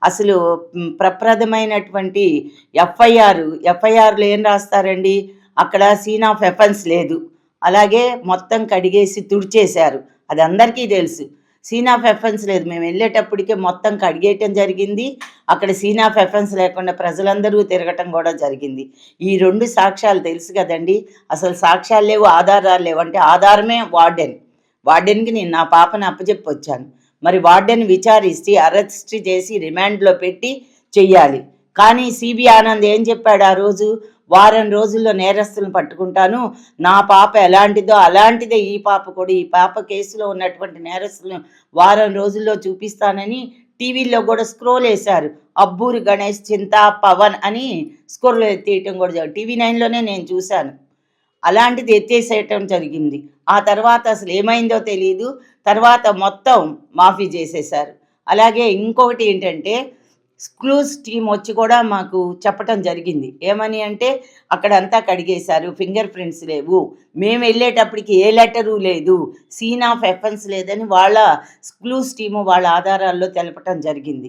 అసలు ప్రప్రథమైనటువంటి ఎఫ్ఐఆర్‌లో ఏం రాస్తారండి? అక్కడ సీన్ ఆఫ్ ఎఫెన్స్ లేదు. అలాగే మొత్తం కడిగేసి తుడిచేశారు. అది అందరికీ తెలుసు. సీన్ ఆఫ్ ఎఫెన్స్ లేదు. మేము వెళ్ళేటప్పటికే మొత్తం కడిగేయటం జరిగింది. అక్కడ సీన్ ఆఫ్ ఎఫెన్స్ లేకుండా ప్రజలందరూ తిరగటం కూడా జరిగింది. ఈ 2 సాక్ష్యాలు తెలుసు కదండీ! అసలు సాక్ష్యాలు లేవు, ఆధారాలు లేవు. అంటే ఆధారమే వార్డెన్. వార్డెన్‌కి నేను నా పాపని అప్పజెప్పొచ్చాను. మరి వార్డెన్ విచారిస్తే అరెస్ట్ చేసి రిమాండ్‌లో పెట్టి చెయ్యాలి. కానీ సిబి ఆనంద్ ఏం చెప్పాడు ఆ రోజు? వారం రోజుల్లో నేరస్తులను పట్టుకుంటాను. నా పాప ఎలాంటిదో అలాంటిదే ఈ పాప కూడా. ఈ పాప కేసులో ఉన్నటువంటి నేరస్తులను వారం రోజుల్లో చూపిస్తానని టీవీల్లో కూడా స్క్రోల్ ఏశారు. అబ్బూరి గణేష్, చింతా పవన్ అని స్క్రోల్ తీయటం కూడా టీవీ 9లోనే నేను చూశాను. అలాంటిది ఎత్తేసేయటం జరిగింది. ఆ తర్వాత అసలు ఏమైందో తెలీదు. తర్వాత మొత్తం మాఫీ చేసేశారు. అలాగే ఇంకొకటి ఏంటంటే క్లూస్ టీమ్ వచ్చి కూడా మాకు చెప్పటం జరిగింది. ఏమని అంటే అక్కడంతా కడిగేశారు. ఫింగర్ ప్రింట్స్ లేవు. మేము వెళ్ళేటప్పటికి ఏ లెటరు లేదు. సీన్ ఆఫ్ ఎఫెన్స్ లేదని వాళ్ళ క్లూస్ టీము వాళ్ళ ఆధారాల్లో తెలపటం జరిగింది.